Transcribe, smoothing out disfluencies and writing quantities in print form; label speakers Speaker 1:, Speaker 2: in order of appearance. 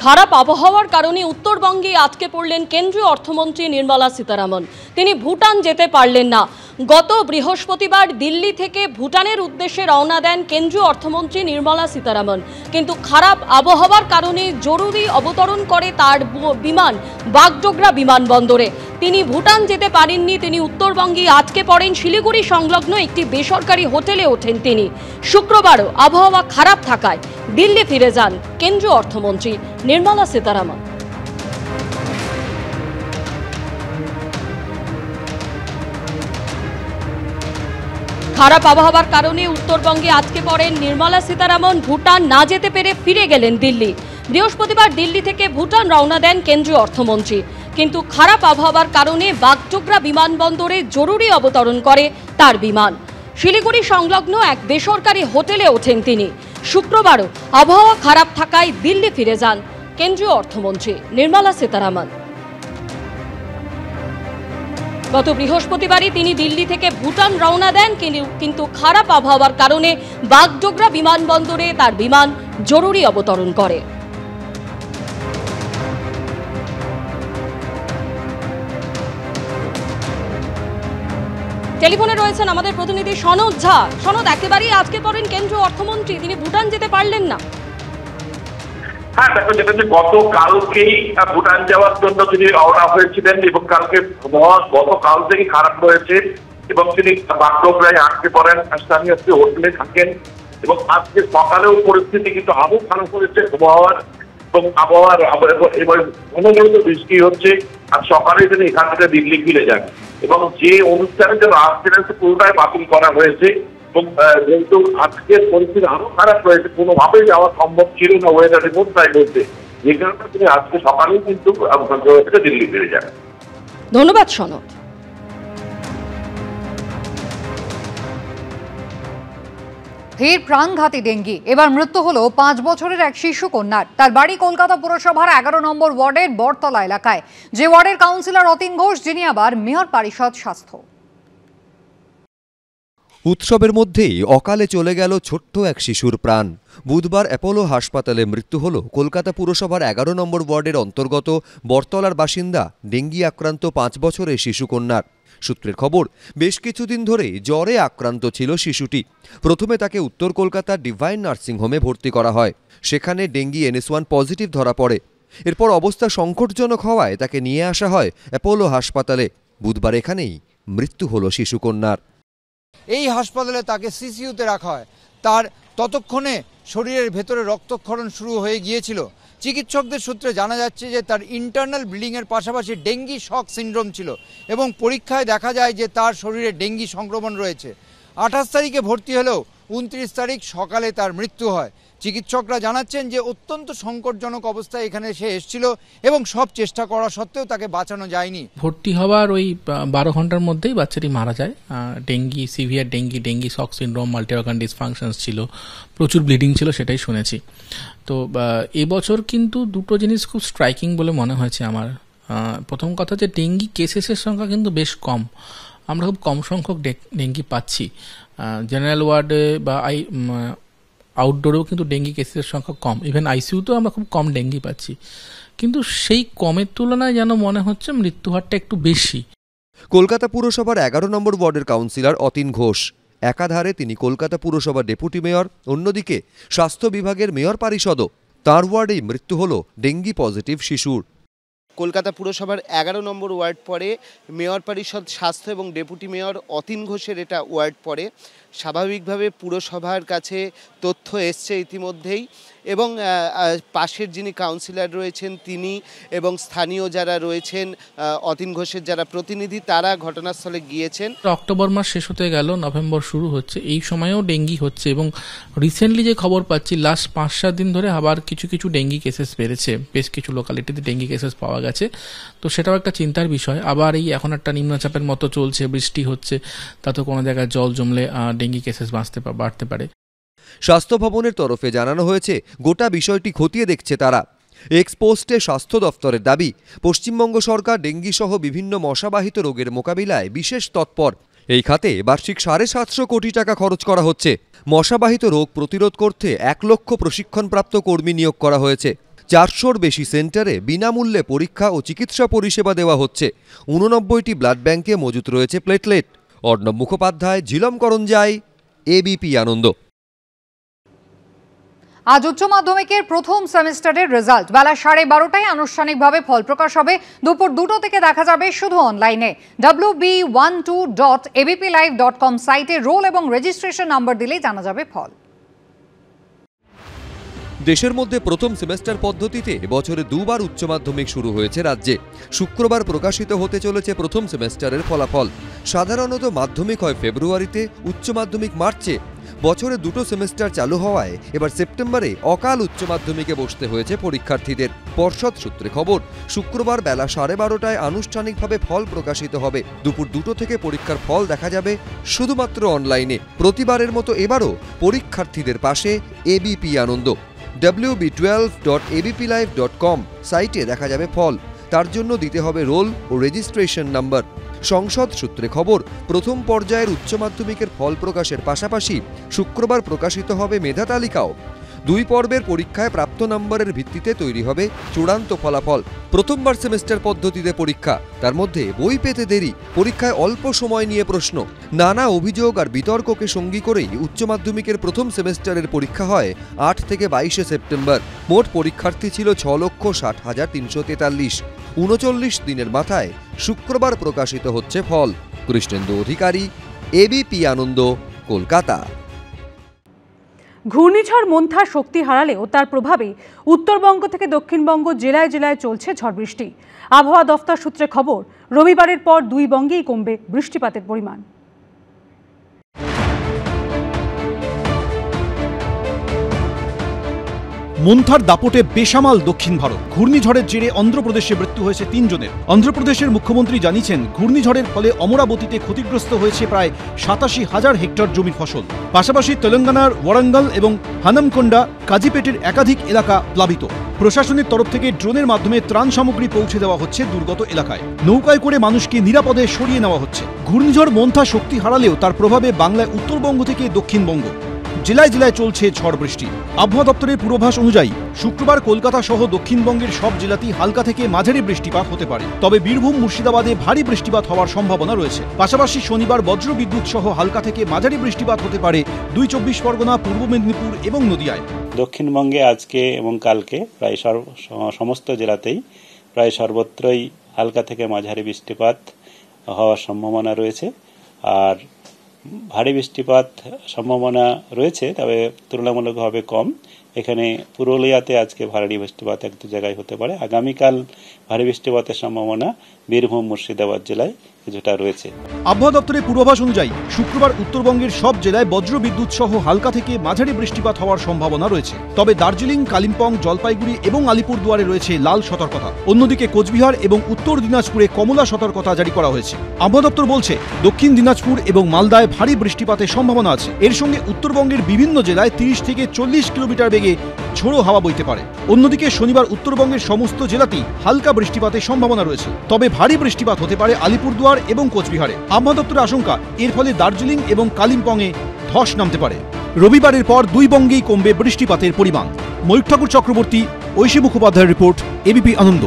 Speaker 1: খারাপ আবহাওয়ার কারণে উত্তরবঙ্গে আটকে পড়লেন কেন্দ্রীয় অর্থমন্ত্রী নির্মলা সীতারামন। তিনি ভুটান যেতে পারলেন না। গত বৃহস্পতিবার দিল্লি থেকে ভুটানের উদ্দেশ্যে রওনা দেন কেন্দ্রীয় অর্থমন্ত্রী নির্মলা সীতারামন, কিন্তু খারাপ আবহাওয়ার কারণে জরুরি অবতরণ করে তার বিমান বাগডোগরা বিমানবন্দরে। তিনি ভুটান যেতে পারেননি। তিনি উত্তরবঙ্গে আটকে পড়েন। শিলিগুড়ি সংলগ্ন একটি বেসরকারি হোটেলে ওঠেন তিনি। শুক্রবারও আবহাওয়া খারাপ থাকায় দিল্লি ফিরে যান কেন্দ্রীয় অর্থমন্ত্রী নির্মলা সীতারামন। খারাপ আবহাওয়ার কারণে উত্তরবঙ্গে আটকে পড়েন নির্মলা সীতারামন। ভুটান না যেতে পেরে ফিরে গেলেন দিল্লি। বৃহস্পতিবার দিল্লি থেকে ভুটান রওনা দেন কেন্দ্রীয় অর্থমন্ত্রী, কিন্তু খারাপ আবহাওয়ার কারণে বাগডোগরা বিমানবন্দরে জরুরি অবতরণ করে তার বিমান। শিলিগুড়ি সংলগ্ন এক বেসরকারি হোটেলে ওঠেন তিনি। শুক্রবারও আবহাওয়া খারাপ থাকায় দিল্লি ফিরে যান কেন্দ্রীয় অর্থমন্ত্রী নির্মলা সীতারামন। গত বৃহস্পতিবারই তিনি দিল্লি থেকে ভুটান রওনা দেন, কিন্তু খারাপ আবহাওয়ার কারণে বাগডোগরা বিমানবন্দরে তার বিমান জরুরি অবতরণ করে। টেলিফোনে রয়েছেন আমাদের প্রতিনিধি সনদ ঝা। সনদ, একেবারেই আজকে পড়েন কেন্দ্রীয় অর্থমন্ত্রী, তিনি ভুটান যেতে পারলেন না।
Speaker 2: হ্যাঁ দেখো, যেটা গতকালকেই ভুটান যাওয়ার জন্য তিনি রওনা হয়েছিলেন এবং কালকে গতকাল থেকে খারাপ রয়েছে এবং তিনি বাগডোগরায় আটকে পড়েন, স্থানীয় একটি হোটেলে থাকেন এবং আজকে সকালেও পরিস্থিতি কিন্তু আরো খারাপ হয়েছে আবহাওয়ার এবং আবহাওয়ার এবার ঘন বৃষ্টি হচ্ছে। আর সকালে তিনি এখান থেকে দিল্লি ফিরে যান এবং যে অনুষ্ঠানের জন্য আসছিলেন পুরোটাই বাতিল করা হয়েছে এবং যেহেতু আজকের পরিস্থিতি আরো খারাপ রয়েছে, কোনোভাবেই যাওয়া সম্ভব ছিল না ওয়েদার রিপোর্ট তাই বলছে, যে কারণে তিনি আজকে সকালেই কিন্তু দিল্লি ফিরে যান।
Speaker 1: ধন্যবাদ সনদ।
Speaker 3: ফের প্রাণঘাতী ডেঙ্গি। এবার মৃত্যু হলো 5 বছরের এক শিশু কন্যার। তার বাড়ি কলকাতা পুরসভার 11 নম্বর ওয়ার্ডের বটতলা এলাকায়, যে ওয়ার্ডের কাউন্সিলর অতীন ঘোষ, যিনি আবার মেয়র পরিষদ স্বাস্থ্য।
Speaker 4: উৎসবের মধ্যেই অকালে চলে গেল ছোট্ট এক শিশুর প্রাণ। বুধবার অ্যাপোলো হাসপাতালে মৃত্যু হল কলকাতা পুরসভার 11 নম্বর ওয়ার্ডের অন্তর্গত বটতলার বাসিন্দা ডেঙ্গি আক্রান্ত 5 বছরের শিশু কন্যার। সূত্রের খবর, বেশ কিছুদিন ধরেই জ্বরে আক্রান্ত ছিল শিশুটি। প্রথমে তাকে উত্তর কলকাতার ডিভাইন নার্সিংহোমে ভর্তি করা হয়। সেখানে ডেঙ্গি NS1 পজিটিভ ধরা পড়ে। এরপর অবস্থা সংকটজনক হওয়ায় তাকে নিয়ে আসা হয় অ্যাপোলো হাসপাতালে। বুধবার এখানেই মৃত্যু হল শিশু কন্যার।
Speaker 5: এই হাসপাতালে তাকে সিসিইউতে রাখা হয়। তার ততক্ষণে শরীরের ভেতরে রক্তক্ষরণ শুরু হয়ে গিয়েছিল। চিকিৎসকদের সূত্রে জানা যাচ্ছে যে তার ইন্টারনাল ব্লিডিংয়ের পাশাপাশি ডেঙ্গি শক সিন্ড্রোম ছিল এবং পরীক্ষায় দেখা যায় যে তার শরীরে ডেঙ্গি সংক্রমণ রয়েছে। 28 তারিখে ভর্তি হলেও 29 তারিখ সকালে তার মৃত্যু হয়। চিকিৎসকরা জানাচ্ছেন যে অত্যন্ত সংকটজনক অবস্থায় এখানে সে এসেছিল এবং সব চেষ্টা করা সত্ত্বেও তাকে বাঁচানো যায়নি।
Speaker 6: ভর্তি হওয়ার ওই 12 ঘন্টার মধ্যেই বাচ্চাটি মারা যায়। Dengue, severe dengue shock syndrome, multi organ dysfunctions ছিল, প্রচুর ব্লিডিং ছিল, সেটাই শুনেছি। তো এবছর কিন্তু দুটো জিনিস খুব স্ট্রাইকিং বলে মনে হয়েছে আমার। প্রথম কথা যে ডেঙ্গি কেসেসের সংখ্যা কিন্তু বেশ কম। আমরা খুব কম সংখ্যক ডেঙ্গি পাচ্ছি। জেনারেল ওয়ার্ডে বা আউটডোরেও কিন্তু ডেঙ্গি কেসের সংখ্যা কম। ইভেন আইসিইউতেও আমরা খুব কম ডেঙ্গি পাচ্ছি, কিন্তু সেই কমের তুলনায় যেন মনে হচ্ছে মৃত্যু হারটা একটু বেশি।
Speaker 4: কলকাতা পুরসভার 11 নম্বর ওয়ার্ডের কাউন্সিলর অতীন ঘোষ। একাধারে তিনি কলকাতা পুরসভার ডেপুটি মেয়র, অন্যদিকে স্বাস্থ্য বিভাগের মেয়র পরিষদও। তাঁর ওয়ার্ডেই মৃত্যু হল ডেঙ্গি পজিটিভ শিশুর।
Speaker 7: কলকাতা পুরসভার 11 নম্বর ওয়ার্ড পড়ে, মেয়র পরিষদ স্বাস্থ্য এবং ডেপুটি মেয়র অতীন ঘোষের এটা ওয়ার্ড পড়ে। স্বাভাবিকভাবে পুরসভার কাছে তথ্য এসছে ইতিমধ্যেই এবং পাশের যিনি কাউন্সিলর রয়েছেন তিনি এবং স্থানীয় যারা রয়েছেন অতীন ঘোষের যারা প্রতিনিধি, তারা ঘটনাস্থলে গিয়েছেন।
Speaker 6: অক্টোবর মাস শেষ হতে গেল, নভেম্বর শুরু হচ্ছে, এই সময়েও ডেঙ্গি হচ্ছে এবং রিসেন্টলি যে খবর পাচ্ছি লাস্ট 5-7 দিন ধরে আবার কিছু ডেঙ্গি কেসেস বেড়েছে। বেশ কিছু লোকালিটিতে ডেঙ্গি কেসেস পাওয়া গেছে। তো সেটাও একটা চিন্তার বিষয়। আবার এই এখন একটা নিম্নচাপের মতো চলছে, বৃষ্টি হচ্ছে, তাতে কোনো জায়গায় জল জমলে ডেঙ্গি কেসেস বাড়তে পারে।
Speaker 4: স্বাস্থ্য ভবনের তরফে জানানো হয়েছে গোটা বিষয়টি খতিয়ে দেখছে তারা। এক্সপোস্টে স্বাস্থ্য দফতরের দাবি, পশ্চিমবঙ্গ সরকার ডেঙ্গি সহ বিভিন্ন মশাবাহিত রোগের মোকাবিলায় বিশেষ তৎপর। এই খাতে বার্ষিক 750 কোটি টাকা খরচ করা হচ্ছে। মশাবাহিত রোগ প্রতিরোধ করতে 1 লক্ষ প্রশিক্ষণপ্রাপ্ত কর্মী নিয়োগ করা হয়েছে। 400-র বেশি সেন্টারে বিনামূল্যে পরীক্ষা ও চিকিৎসা পরিষেবা দেওয়া হচ্ছে। 89টি ব্লাড ব্যাংকে মজুত রয়েছে প্লেটলেট। অর্ণব মুখোপাধ্যায়, ঝিলম করঞ্জাই, এবিপি আনন্দ।
Speaker 3: আজ উচ্চ মাধ্যমিকের প্রথম সেমিস্টারের রেজাল্ট বেলা 12:30টায় আনুষ্ঠানিকভাবে ফল প্রকাশ হবে। দুপুর 2টো থেকে দেখা যাবে শুধু অনলাইনে। wb12.abplive.com সাইটে রোল এবং রেজিস্ট্রেশন নাম্বার দিলেই জানা যাবে ফল।
Speaker 4: দেশের মধ্যে প্রথম সেমেস্টার পদ্ধতিতে বছরে দুবার উচ্চ মাধ্যমিক শুরু হয়েছে রাজ্যে। শুক্রবার প্রকাশিত হতে চলেছে প্রথম সেমেস্টারের ফলাফল। সাধারণত মাধ্যমিক হয় ফেব্রুয়ারিতে, উচ্চ মাধ্যমিক মার্চে। বছরে দুটো সেমেস্টার চালু হওয়ায় এবার সেপ্টেম্বরে অকাল উচ্চ মাধ্যমিকে বসতে হয়েছে পরীক্ষার্থীদের। পর্ষদ সূত্রে খবর, শুক্রবার বেলা 12:30টায় আনুষ্ঠানিকভাবে ফল প্রকাশিত হবে। দুপুর 2টো থেকে পরীক্ষার ফল দেখা যাবে শুধুমাত্র অনলাইনে। প্রতিবারের মতো এবারও পরীক্ষার্থীদের পাশে এবিপি আনন্দ। wb12.abplive.com সাইটে দেখা যাবে ফল। তার জন্য দিতে হবে রোল ও রেজিস্ট্রেশন নাম্বার। সংসদ সূত্রে খবর, প্রথম পর্যায়ের উচ্চ মাধ্যমিকের ফল প্রকাশের পাশাপাশি শুক্রবার প্রকাশিত হবে মেধা তালিকাও। 2 পর্বের পরীক্ষায় প্রাপ্ত নম্বরের ভিত্তিতে তৈরি হবে চূড়ান্ত ফলাফল। প্রথমবার সেমেস্টার পদ্ধতিতে পরীক্ষা, তার মধ্যে বই পেতে দেরি, পরীক্ষায় অল্প সময় নিয়ে প্রশ্ন, নানা অভিযোগ আর বিতর্ককে সঙ্গী করেই উচ্চ মাধ্যমিকের প্রথম সেমেস্টারের পরীক্ষা হয় 8 থেকে 22 সেপ্টেম্বর। মোট পরীক্ষার্থী ছিল 6,60,343। 39 দিনের মাথায় শুক্রবার প্রকাশিত হচ্ছে ফল। কৃষ্ণেন্দু অধিকারী, এবিপি আনন্দ, কলকাতা।
Speaker 8: ঘূর্ণিঝড় মন্থা শক্তি হারালেও তার প্রভাবে উত্তরবঙ্গ থেকে দক্ষিণবঙ্গ জেলায় জেলায় চলছে ঝড় বৃষ্টি। আবহাওয়া দফতর সূত্রে খবর, রবিবারের পর 2 বঙ্গেই কমবে বৃষ্টিপাতের পরিমাণ।
Speaker 9: মন্থার দাপটে বেসামাল দক্ষিণ ভারত। ঘূর্ণিঝড়ের জেরে অন্ধ্রপ্রদেশে মৃত্যু হয়েছে 3 জনের। অন্ধ্রপ্রদেশের মুখ্যমন্ত্রী জানিয়েছেন, ঘূর্ণিঝড়ের ফলে অমরাবতীতে ক্ষতিগ্রস্ত হয়েছে প্রায় 87,000 হেক্টর জমির ফসল। পাশাপাশি তেলেঙ্গানার ওয়ারাঙ্গাল এবং হানামকোন্ডা, কাজিপেটের একাধিক এলাকা প্লাবিত। প্রশাসনের তরফ থেকে ড্রোনের মাধ্যমে ত্রাণ সামগ্রী পৌঁছে দেওয়া হচ্ছে দুর্গত এলাকায়। নৌকায় করে মানুষকে নিরাপদে সরিয়ে নেওয়া হচ্ছে। ঘূর্ণিঝড় মন্থা শক্তি হারালেও তার প্রভাবে বাংলায় উত্তরবঙ্গ থেকে দক্ষিণবঙ্গ জেলায় জেলায় চলছে ঝড় বৃষ্টি। আবহাওয়া দপ্তরের পূর্বাভাস অনুযায়ী শুক্রবার কলকাতা সহ দক্ষিণবঙ্গের সব জেলাতেই হালকা থেকে মাঝারি বৃষ্টিপাত হতে পারে। তবে বীরভূম, মুর্শিদাবাদে ভারী বৃষ্টিপাত হওয়ার সম্ভাবনা রয়েছে। পাশাপাশি শনিবার বজ্রবিদ্যুৎ সহ হালকা থেকে মাঝারি বৃষ্টিপাত হতে পারে 2 চব্বিশ পরগনা, পূর্ব মেদিনীপুর এবং নদিয়ায়।
Speaker 10: দক্ষিণবঙ্গে আজকে এবং কালকে প্রায় সমস্ত জেলাতেই প্রায় সর্বত্রই হালকা থেকে মাঝারি বৃষ্টিপাত হওয়ার সম্ভাবনা রয়েছে। আর ভারী বৃষ্টিপাত সম্ভাবনা রয়েছে, তবে তুলনামূলকভাবে কম। এখানে পুরুলিয়াতে আজকে ভারী বৃষ্টিপাত 1-2 জায়গায় হতে পারে। আগামীকাল ভারী বৃষ্টিপাতের সম্ভাবনা বীরভূম, মুর্শিদাবাদ জেলায় কিছুটা রয়েছে।
Speaker 9: আবহাওয়া দপ্তরের পূর্বাভাস অনুযায়ী শুক্রবার উত্তরবঙ্গের সব জেলায় বজ্রবিদ্যুৎ সহ হালকা থেকে মাঝারি বৃষ্টিপাত হওয়ার সম্ভাবনা রয়েছে। তবে দার্জিলিং, কালিম্পং, জলপাইগুড়ি এবং আলিপুরদুয়ারে রয়েছে লাল সতর্কতা। অন্যদিকে কোচবিহার এবং উত্তর দিনাজপুরে কমলা সতর্কতা জারি করা হয়েছে। আবহাওয়া দপ্তর বলছে, দক্ষিণ দিনাজপুর এবং মালদায় ভারী বৃষ্টিপাতের সম্ভাবনা আছে। এর সঙ্গে উত্তরবঙ্গের বিভিন্ন জেলায় 30 থেকে 40 কিলোমিটার বেগে ঝোড়ো হাওয়া বইতে পারে। অন্যদিকে শনিবার উত্তরবঙ্গের সমস্ত জেলাতেই হালকা বৃষ্টিপাতের সম্ভাবনা রয়েছে। তবে ভারী বৃষ্টিপাত হতে পারে আলিপুরদুয়ার এবং কোচবিহারে। আবহাওয়া দপ্তরের আশঙ্কা, এর ফলে দার্জিলিং এবং কালিম্পংয়ে ধস নামতে পারে। রবিবারের পর 2 বঙ্গেই কমবে বৃষ্টিপাতের পরিমাণ। ময়ূর ঠাকুর চক্রবর্তী, ঐশী মুখোপাধ্যায়ের রিপোর্ট, এবিপি আনন্দ।